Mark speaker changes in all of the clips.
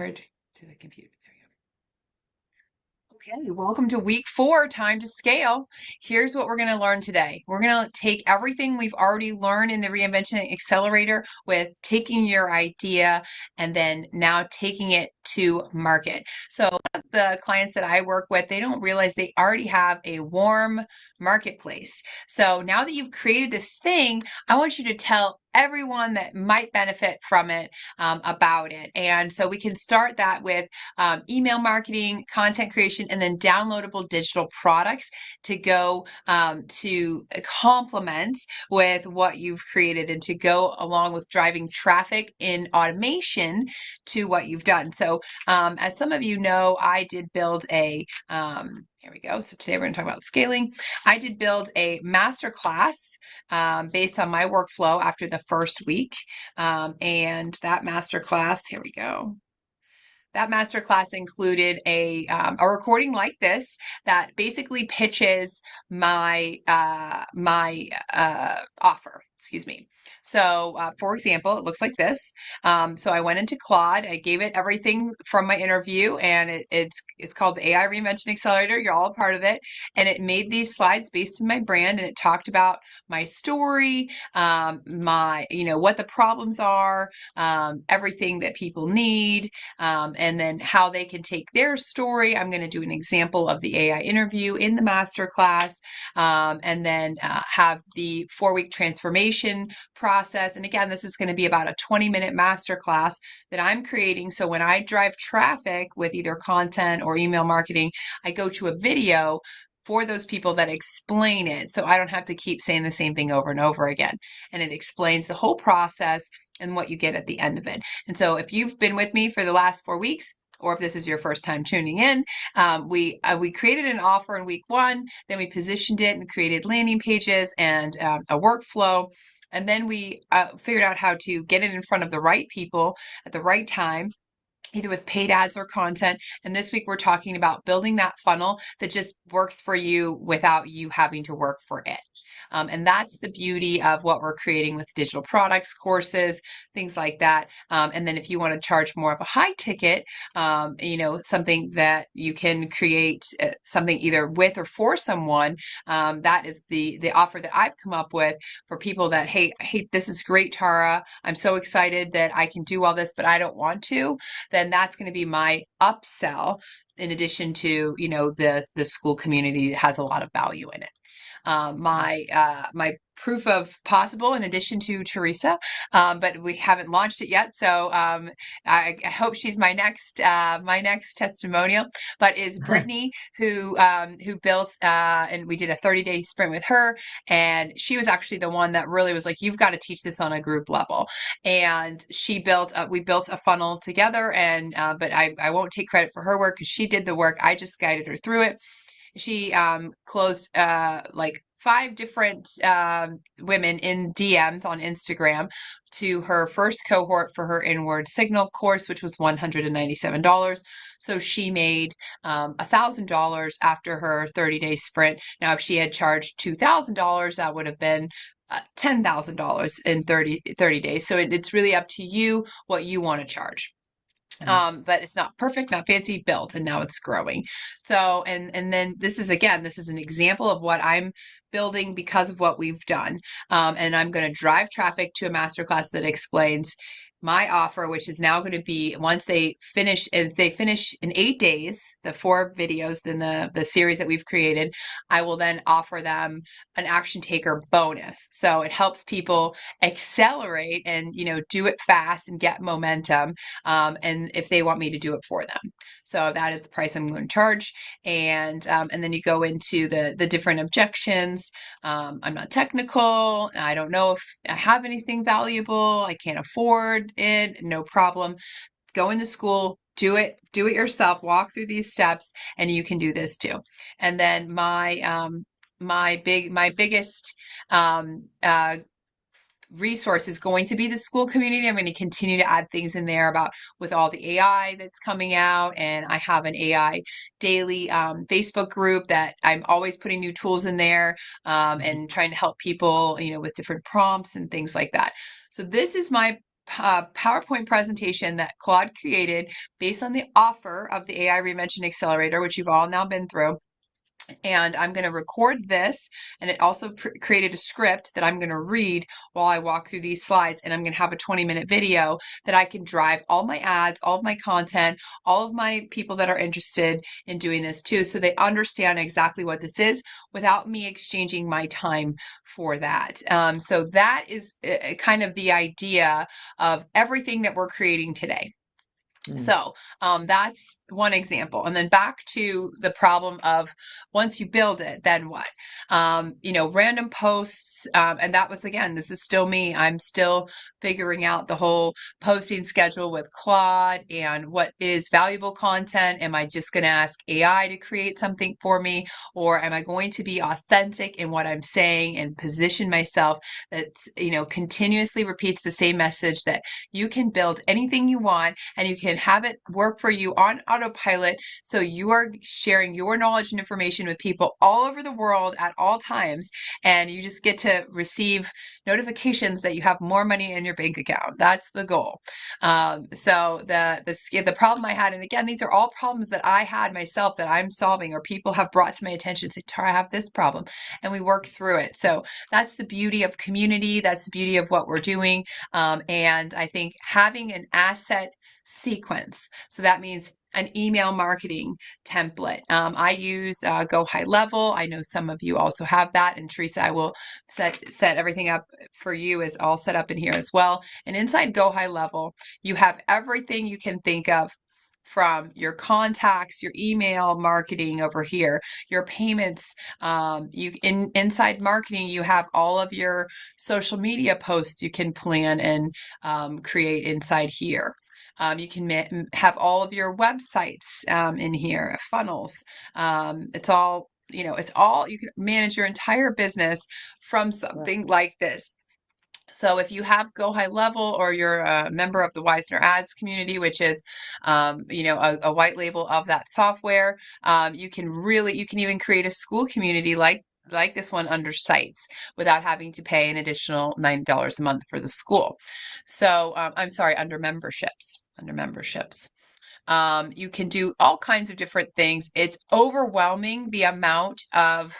Speaker 1: To the computer. There you go. Okay, welcome to week 4, time to scale. Here's what we're going to learn today. We're going to take everything we've already learned in the Reinvention Accelerator with taking your idea and then now taking it to market. So the clients that I work with, they don't realize they already have a warm marketplace. So now that you've created this thing, I want you to tell everyone that might benefit from it about it. And so we can start that with email marketing, content creation, and then downloadable digital products to go to complement with what you've created and to go along with driving traffic in automation to what you've done. So as some of you know, I did build a here we go. So today we're going to talk about scaling. I did build a masterclass based on my workflow after the first week. And that masterclass, here we go. That masterclass included a recording like this that basically pitches my offer. Excuse me. So, for example, it looks like this. So I went into Claude. I gave it everything from my interview, and it's called the AI Reinvention Accelerator. You're all a part of it, and it made these slides based on my brand, and it talked about my story, my what the problems are, everything that people need and then how they can take their story. I'm going to do an example of the AI interview in the masterclass, and then have the 4-week transformation process. And again, this is going to be about a 20-minute masterclass that I'm creating. So when I drive traffic with either content or email marketing, I go to a video for those people that explain it. So I don't have to keep saying the same thing over and over again. And it explains the whole process and what you get at the end of it. And so if you've been with me for the last 4 weeks, or if this is your first time tuning in, we created an offer in week 1, then we positioned it and created landing pages and a workflow. And then we figured out how to get it in front of the right people at the right time, either with paid ads or content. And this week we're talking about building that funnel that just works for you without you having to work for it. And that's the beauty of what we're creating with digital products, courses, things like that. And then if you want to charge more of a high ticket, something that you can create something either with or for someone, that is the offer that I've come up with for people that, hey, this is great, Tara. I'm so excited that I can do all this, but I don't want to. Then that's going to be my upsell in addition to, the school community has a lot of value in it. My proof of possible in addition to Teresa, but we haven't launched it yet. So I hope she's my next testimonial. But is Brittany who built and we did a 30-day sprint with her, and she was actually the one that really was like, you've got to teach this on a group level. And we built a funnel together, and but I won't take credit for her work because she did the work. I just guided her through it. She closed like 5 different women in DMs on Instagram to her first cohort for her inward signal course, which was $197. So she made $1,000 after her 30-day sprint. Now, if she had charged $2,000, that would have been $10,000 in 30 days. So it's really up to you what you want to charge. But it's not perfect, not fancy, built, and now it's growing. So, and then this is an example of what I'm building because of what we've done. And I'm going to drive traffic to a masterclass that explains my offer, which is now going to be once they finish in 8 days, the 4 videos in the series that we've created, I will then offer them an action taker bonus. So it helps people accelerate and, do it fast and get momentum. And if they want me to do it for them. So that is the price I'm going to charge. And then you go into the different objections. I'm not technical. I don't know if I have anything valuable. I can't afford it. No problem. Go into school, do it yourself, walk through these steps, and you can do this too. And then my biggest resource is going to be the school community. I'm going to continue to add things in there about with all the AI that's coming out. And I have an AI daily Facebook group that I'm always putting new tools in there and trying to help people, with different prompts and things like that. So this is my PowerPoint presentation that Claude created based on the offer of the AI Reinvention Accelerator, which you've all now been through. And I'm going to record this, and it also created a script that I'm going to read while I walk through these slides, and I'm going to have a 20-minute video that I can drive all my ads, all of my content, all of my people that are interested in doing this too, so they understand exactly what this is without me exchanging my time for that. So that is kind of the idea of everything that we're creating today. So that's one example. And then back to the problem of once you build it, then what? Random posts. And that was, again, this is still me. I'm still figuring out the whole posting schedule with Claude and what is valuable content. Am I just going to ask AI to create something for me? Or am I going to be authentic in what I'm saying and position myself that, continuously repeats the same message that you can build anything you want and you can have it work for you on autopilot. So you are sharing your knowledge and information with people all over the world at all times. And you just get to receive notifications that you have more money in your bank account. That's the goal. So the problem I had, and again, these are all problems that I had myself that I'm solving, or people have brought to my attention, say, Tara, I have this problem, and we work through it. So that's the beauty of community. That's the beauty of what we're doing. And I think having an asset sequence. So that means an email marketing template. I use Go High Level. I know some of you also have that. And Teresa, I will set everything up for you, is all set up in here as well. And inside Go High Level, you have everything you can think of, from your contacts, your email marketing over here, your payments. Inside marketing, you have all of your social media posts you can plan and create inside here. You can have all of your websites in here, funnels. It's all, you can manage your entire business from something like this. So if you have Go High Level, or you're a member of the Wisner Ads community, which is, a white label of that software, you can even create a school community like this one under sites without having to pay an additional $90 a month for the school. So I'm sorry, under memberships. You can do all kinds of different things. It's overwhelming the amount of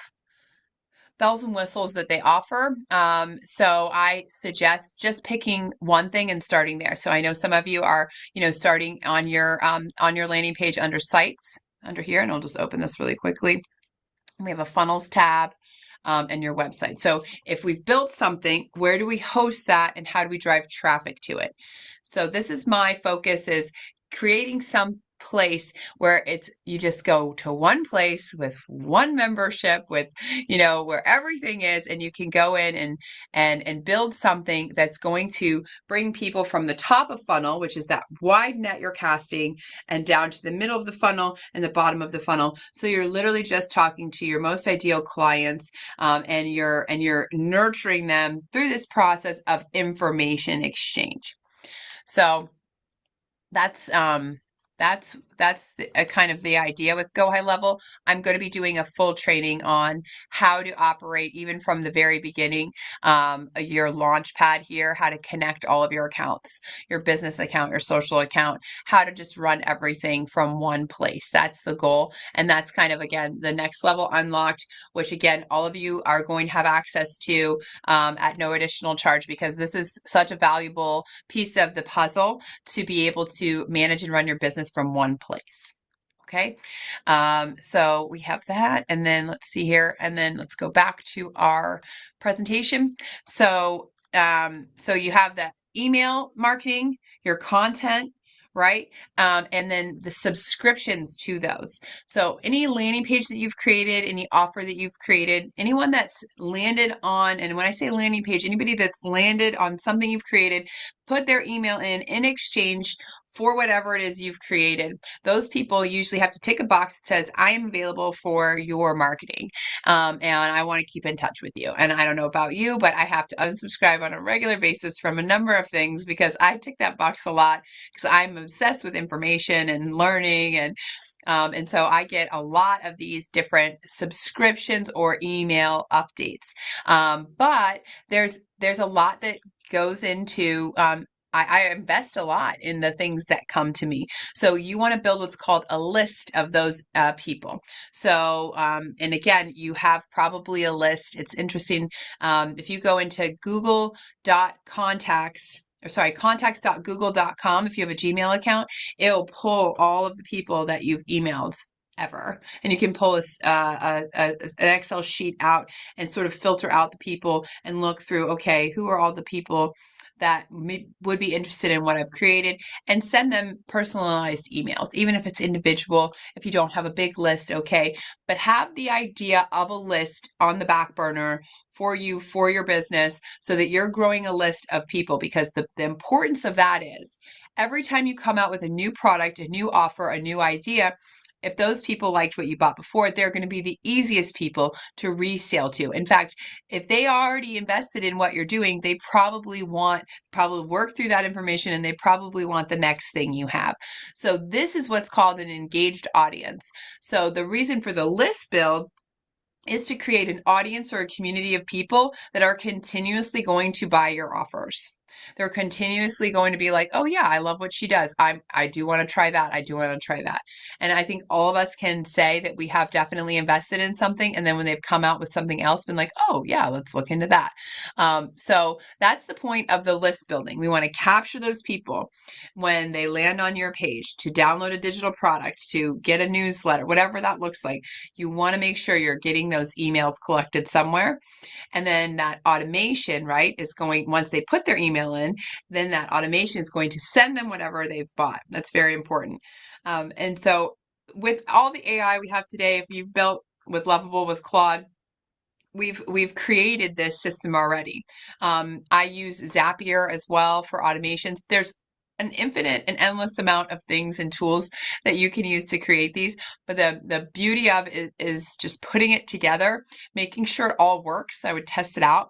Speaker 1: bells and whistles that they offer. So I suggest just picking one thing and starting there. So I know some of you are, starting on your landing page under sites under here, and I'll just open this really quickly. We have a funnels tab. And your website. So if we've built something, where do we host that, and how do we drive traffic to it? So this is my focus, is creating some place where you just go to one place with one membership, with where everything is, and you can go in and build something that's going to bring people from the top of funnel, which is that wide net you're casting, and down to the middle of the funnel and the bottom of the funnel. So you're literally just talking to your most ideal clients, and you're nurturing them through this process of information exchange. So that's kind of the idea with Go High Level. I'm going to be doing a full training on how to operate, even from the very beginning, your launch pad here, how to connect all of your accounts, your business account, your social account, how to just run everything from one place. That's the goal. And that's kind of, again, the next level unlocked, which again, all of you are going to have access to at no additional charge, because this is such a valuable piece of the puzzle to be able to manage and run your business from one place. Okay. So we have that, and then let's see here, and then let's go back to our presentation. So, so you have the email marketing, your content, right? And then the subscriptions to those. So any landing page that you've created, any offer that you've created, anyone that's landed on, and when I say landing page, anybody that's landed on something you've created, put their email in exchange for whatever it is you've created. Those people usually have to tick a box that says, I am available for your marketing. And I want to keep in touch with you. And I don't know about you, but I have to unsubscribe on a regular basis from a number of things, because I tick that box a lot, because I'm obsessed with information and learning. And so I get a lot of these different subscriptions or email updates. But there's a lot that goes into I invest a lot in the things that come to me. So you want to build what's called a list of those people. So, and again, you have probably a list. It's interesting. If you go into google.contacts, or sorry, contacts.google.com, if you have a Gmail account, it'll pull all of the people that you've emailed ever. And you can pull an Excel sheet out and sort of filter out the people and look through, okay, who are all the people that would be interested in what I've created, and send them personalized emails, even if it's individual, if you don't have a big list, okay, but have the idea of a list on the back burner for you, for your business, so that you're growing a list of people, because the importance of that is every time you come out with a new product, a new offer, a new idea, if those people liked what you bought before, they're going to be the easiest people to resale to. In fact, if they already invested in what you're doing, they probably work through that information, and they probably want the next thing you have. So this is what's called an engaged audience. So the reason for the list build is to create an audience or a community of people that are continuously going to buy your offers. They're continuously going to be like, oh yeah, I love what she does. I do want to try that. I do want to try that. And I think all of us can say that we have definitely invested in something. And then when they've come out with something else, been like, oh yeah, let's look into that. So that's the point of the list building. We want to capture those people when they land on your page to download a digital product, to get a newsletter, whatever that looks like. You want to make sure you're getting those emails collected somewhere. And then that automation, right, is going, once they put their email in, then that automation is going to send them whatever they've bought. That's very important. And so with all the AI we have today, if you've built with Lovable, with Claude, we've created this system already. I use Zapier as well for automations. There's an infinite and endless amount of things and tools that you can use to create these, but the beauty of it is just putting it together, making sure it all works. I would test it out,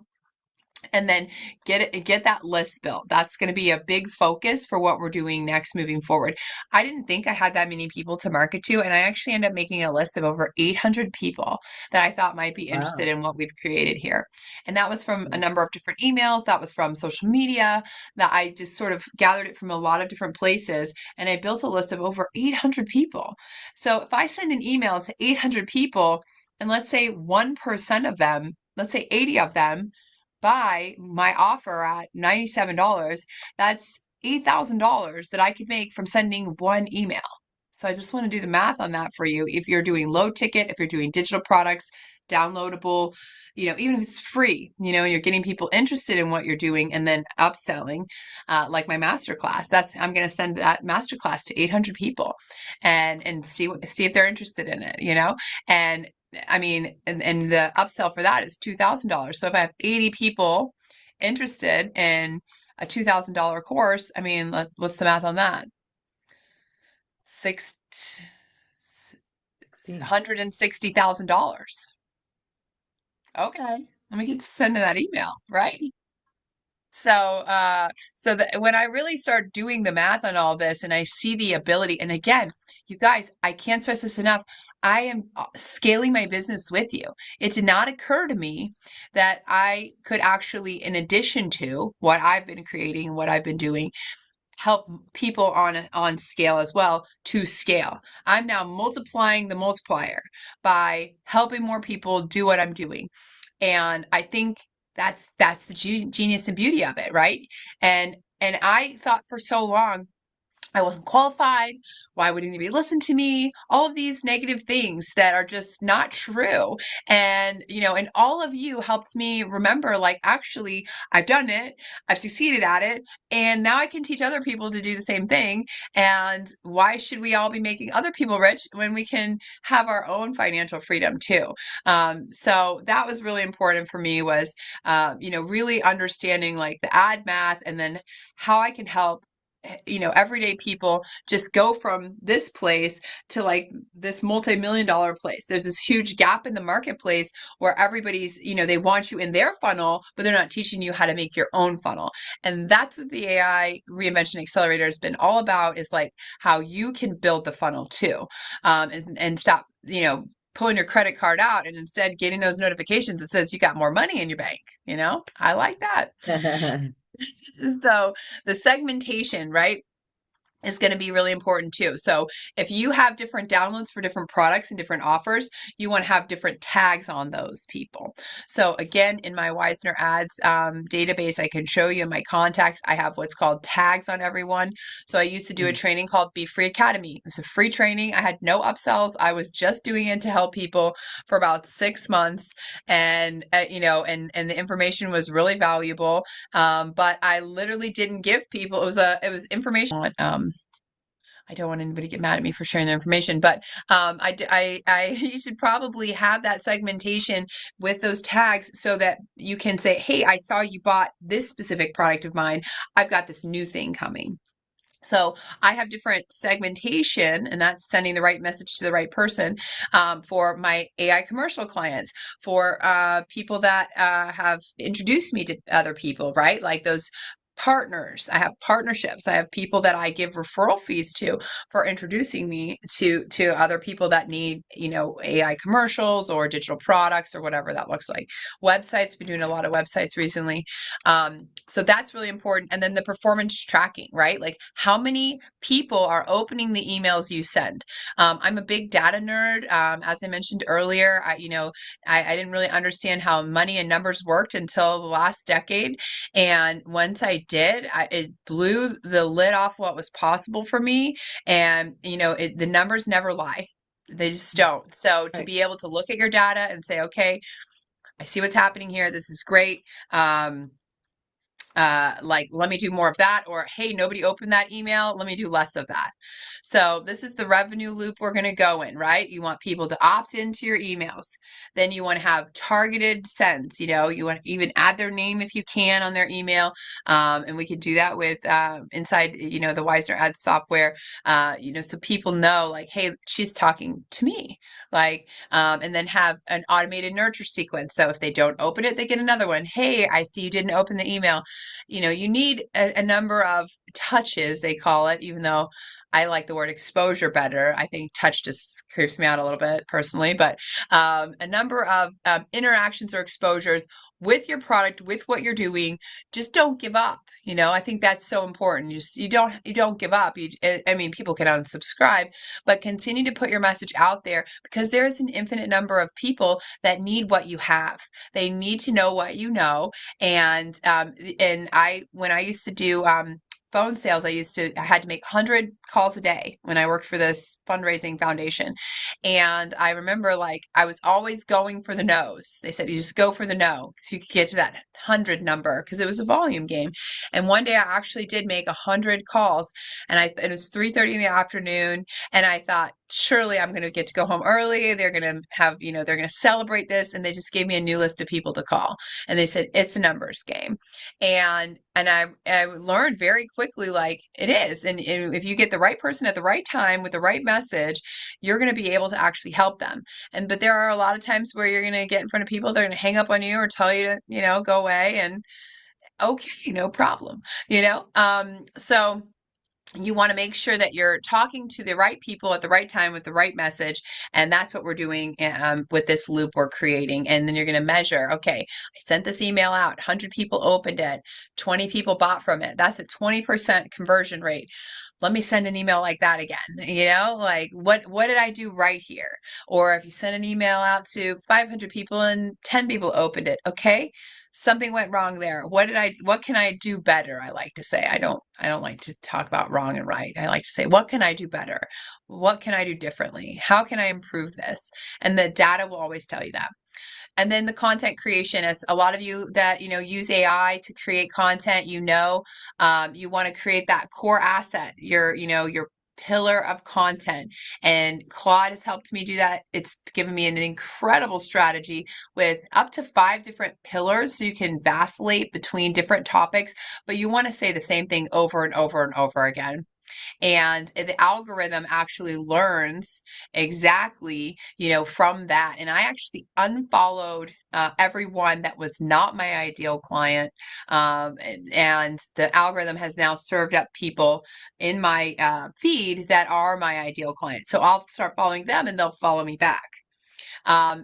Speaker 1: and then get that list built. That's going to be a big focus for what we're doing next moving forward. I didn't think I had that many people to market to, and I actually ended up making a list of over 800 people that I thought might be interested
Speaker 2: Wow.
Speaker 1: in what we've created here. And that was from a number of different emails, that was from social media, that I just sort of gathered it from a lot of different places, and I built a list of over 800 people. So if I send an email to 800 people, and let's say 1% of them, let's say 80 of them, buy my offer at $97, that's $8,000 that I could make from sending one email. So I just want to do the math on that for you. If you're doing low ticket, if you're doing digital products, downloadable, even if it's free, and you're getting people interested in what you're doing and then upselling, like my masterclass. I'm going to send that masterclass to 800 people and see if they're interested in it, and I mean, and the upsell for that is $2,000. So if I have 80 people interested in a $2,000 course, I mean, what's the math on that? Six,
Speaker 2: 16.
Speaker 1: $160,000. Okay, let me get to sending that email, right? So, when I really start doing the math on all this and I see the ability, and again, you guys, I can't stress this enough. I am scaling my business with you. It did not occur to me that I could actually, in addition to what I've been creating, what I've been doing, help people on scale as well to scale. I'm now multiplying the multiplier by helping more people do what I'm doing. And I think that's the genius and beauty of it, right? And I thought for so long I wasn't qualified. Why would anybody listen to me? All of these negative things that are just not true. And all of you helped me remember, like, actually, I've done it. I've succeeded at it. And now I can teach other people to do the same thing. And why should we all be making other people rich when we can have our own financial freedom too? So that was really important for me, was, really understanding like the ad math, and then how I can help everyday people just go from this place to like this multi-million dollar place. There's this huge gap in the marketplace where everybody's, they want you in their funnel, but they're not teaching you how to make your own funnel. And that's what the AI reinvention accelerator has been all about, is like how you can build the funnel too. And stop, pulling your credit card out and instead getting those notifications that says you got more money in your bank. I like that. So the segmentation, right, is going to be really important too. So if you have different downloads for different products and different offers, you want to have different tags on those people. So again, in my Wisner Ads database, I can show you in my contacts, I have what's called tags on everyone. So I used to do a
Speaker 2: Mm.
Speaker 1: training called Be Free Academy. It was a free training. I had no upsells. I was just doing it to help people for about 6 months. And, and the information was really valuable. But I literally didn't give people, it was information. I don't want anybody to get mad at me for sharing their information, but you should probably have that segmentation with those tags so that you can say, hey, I saw you bought this specific product of mine. I've got this new thing coming. So I have different segmentation, and that's sending the right message to the right person for my AI commercial clients, for people that have introduced me to other people, right? Like those partners. I have partnerships. I have people that I give referral fees to for introducing me to other people that need, AI commercials or digital products or whatever that looks like. Websites, been doing a lot of websites recently. So that's really important. And then the performance tracking, right? Like how many people are opening the emails you send. I'm a big data nerd. As I mentioned earlier, I didn't really understand how money and numbers worked until the last decade. And once I did, it blew the lid off what was possible for me. And, the numbers never lie. They just don't. So to
Speaker 2: Right.
Speaker 1: be able to look at your data and say, okay, I see what's happening here. This is great. Like, let me do more of that, or hey, nobody opened that email, let me do less of that. So this is the revenue loop we're going to go in, right? You want people to opt into your emails. Then you want to have targeted sends. You want to even add their name if you can on their email. And we could do that with inside, the Wisner Ads software, so people know like, hey, she's talking to me. Like, and then have an automated nurture sequence. So if they don't open it, they get another one. Hey, I see you didn't open the email. You need a number of touches, they call it, even though I like the word exposure better. I think touch just creeps me out a little bit personally, but a number of interactions or exposures with your product, with what you're doing. Just don't give up. I think that's so important. You don't give up. I mean, people can unsubscribe, but continue to put your message out there because there is an infinite number of people that need what you have. They need to know what you know, and when I used to do phone sales, I had to make 100 calls a day when I worked for this fundraising foundation. And I remember like I was always going for the no's. They said you just go for the no so you could get to that 100 number because it was a volume game. And one day I actually did make 100 calls, and it was 3:30 in the afternoon, and I thought surely I'm going to get to go home early. They're going to have, they're going to celebrate this, and they just gave me a new list of people to call. And they said it's a numbers game. And I learned very quickly like it is. And if you get the right person at the right time with the right message, you're going to be able to actually help them. But there are a lot of times where you're going to get in front of people, they're going to hang up on you or tell you to, go away, and okay, no problem. So you want to make sure that you're talking to the right people at the right time with the right message. And that's what we're doing with this loop we're creating. And then you're going to measure, okay, I sent this email out, 100 people opened it, 20 people bought from it. That's a 20% conversion rate. Let me send an email like that again. Like what did I do right here? Or if you send an email out to 500 people and 10 people opened it, okay, something went wrong there. What can I do better? I like to say. I don't like to talk about wrong and right. I like to say, what can I do better? What can I do differently? How can I improve this? And the data will always tell you that. And then the content creation, as a lot of you that use AI to create content, you want to create that core asset, your pillar of content. And Claude has helped me do that. It's given me an incredible strategy with up to 5 different pillars, so you can vacillate between different topics, but you want to say the same thing over and over and over again. And the algorithm actually learns exactly, from that. And I actually unfollowed everyone that was not my ideal client. And the algorithm has now served up people in my feed that are my ideal clients. So I'll start following them and they'll follow me back.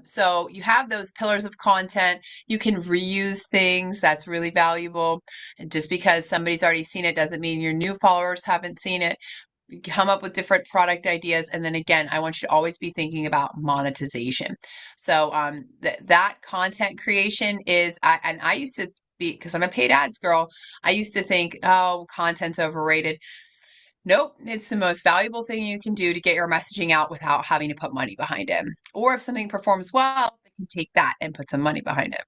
Speaker 1: So you have those pillars of content. You can reuse things. That's really valuable. And just because somebody's already seen it doesn't mean your new followers haven't seen it. You come up with different product ideas. And then again, I want you to always be thinking about monetization. So that content creation is, and I used to be, because I'm a paid ads girl, I used to think, oh, content's overrated. Nope, it's the most valuable thing you can do to get your messaging out without having to put money behind it. Or if something performs well, they can take that and put some money behind it.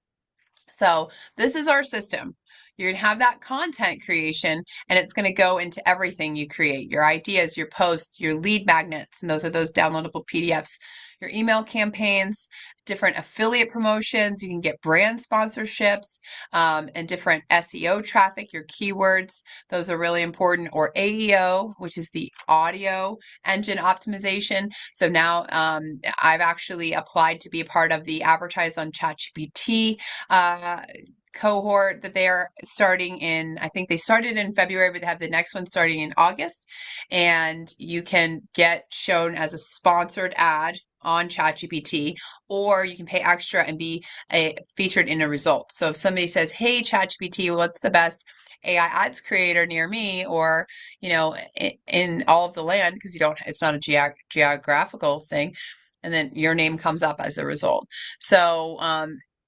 Speaker 1: So this is our system. You're going to have that content creation, and it's going to go into everything you create, your ideas, your posts, your lead magnets, and those are those downloadable PDFs, your email campaigns, different affiliate promotions. You can get brand sponsorships, and different SEO traffic, your keywords. Those are really important. Or AEO, which is the audio engine optimization. So now I've actually applied to be a part of the Advertise on ChatGPT uh, cohort that they are starting in. I think they started in February, but they have the next one starting in August. And you can get shown as a sponsored ad on ChatGPT, or you can pay extra and be featured in a result. So if somebody says, "Hey, ChatGPT, what's the best AI ads creator near me?" or in all of the land, because you don't, it's not a geographical thing, and then your name comes up as a result. So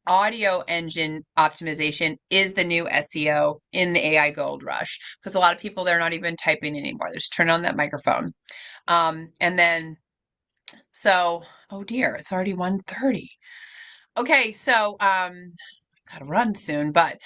Speaker 1: audio engine optimization is the new SEO in the AI gold rush, because a lot of people, they're not even typing anymore. They're just turning on that microphone. And then, so, oh dear, it's already 1:30. Okay, so gotta run soon, but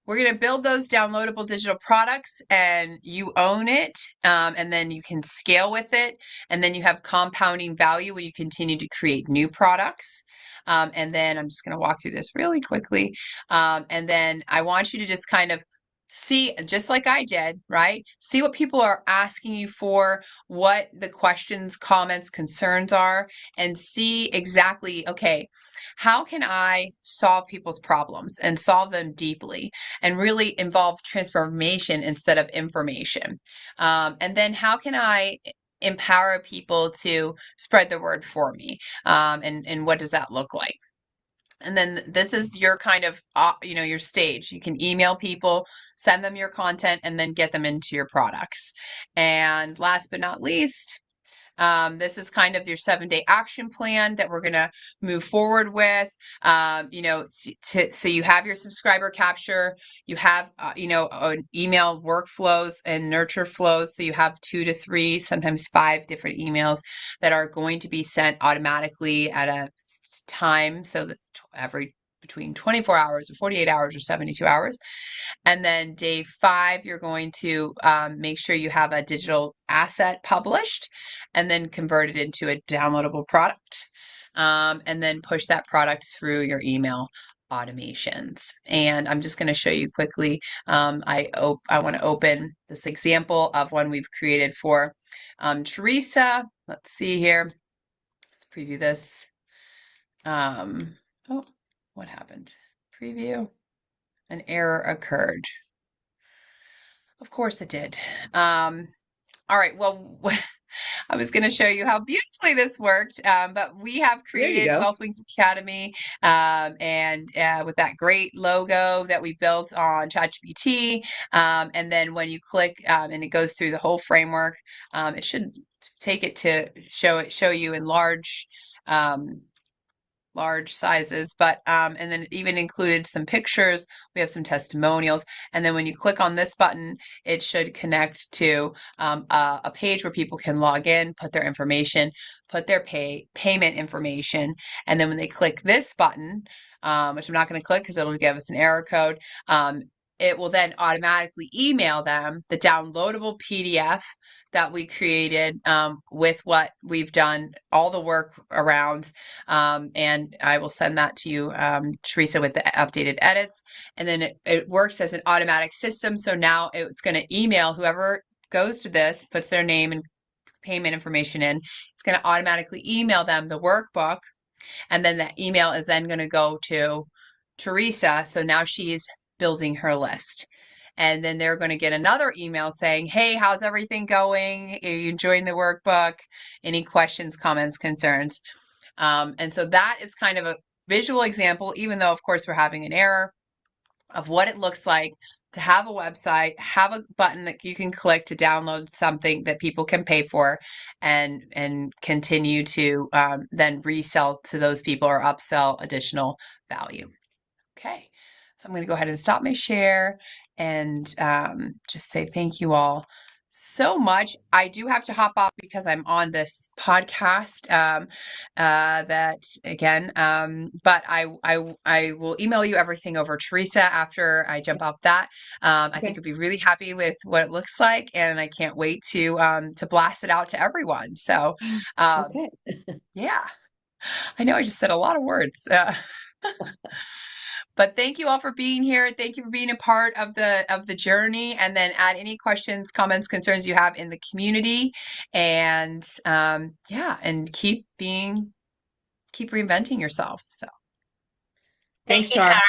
Speaker 1: we're going to build those downloadable digital products, and you own it, and then you can scale with it. And then you have compounding value when you continue to create new products. And then I'm just going to walk through this really quickly. And then I want you to just kind of see, just like I did, right? See what people are asking you for, what the questions, comments, concerns are, and see exactly, okay, how can I solve people's problems and solve them deeply and really involve transformation instead of information? And then how can I empower people to spread the word for me? And what does that look like? And then this is your kind of, your stage. You can email people, send them your content, and then get them into your products. And last but not least, this is kind of your 7-day action plan that we're going to move forward with. So you have your subscriber capture, you have, email workflows and nurture flows. So you have 2 to 3, sometimes 5 different emails that are going to be sent automatically at a time. So that every between 24 hours or 48 hours or 72 hours. And then day 5, you're going to make sure you have a digital asset published and then convert it into a downloadable product. And then push that product through your email automations. And I'm just going to show you quickly. I want to open this example of one we've created for Teresa. Let's see here. Let's preview this. Oh, what happened? Preview. An error occurred. Of course it did. All right, well, I was going to show you how beautifully this worked, but we have
Speaker 2: There you
Speaker 1: created
Speaker 2: go.
Speaker 1: WealthWings Academy, and with that great logo that we built on ChatGPT. And then when you click, and it goes through the whole framework, it should take it to show you in um, large sizes, but and then it even included some pictures. We have some testimonials, and then when you click on this button, it should connect to a page where people can log in, put their information, put their payment information, and then when they click this button, which I'm not going to click because it'll give us an error code. It will then automatically email them the downloadable PDF that we created, with what we've done, all the work around, and I will send that to you, Teresa, with the updated edits. And then it works as an automatic system. So now it's going to email whoever goes to this, puts their name and payment information in. It's going to automatically email them the workbook. And then that email is then going to go to Teresa. So now she's building her list. And then they're going to get another email saying, "Hey, how's everything going? Are you enjoying the workbook? Any questions, comments, concerns?" And so that is kind of a visual example, even though, of course, we're having an error of what it looks like to have a website, have a button that you can click to download something that people can pay for, and continue to then resell to those people or upsell additional value. Okay, so I'm going to go ahead and stop my share and just say thank you all so much. I do have to hop off because I'm on this podcast that again, but I will email you everything over Teresa after I jump off that. I think
Speaker 2: Okay.
Speaker 1: you'll be really happy with what it looks like, and I can't wait to blast it out to everyone. So, um,
Speaker 2: Okay.
Speaker 1: yeah, I know I just said a lot of words. But thank you all for being here. Thank you for being a part of the journey. And then add any questions, comments, concerns you have in the community. And yeah, and keep reinventing yourself. So
Speaker 2: Thanks,
Speaker 3: Thank you,
Speaker 2: Tara.
Speaker 3: Tara.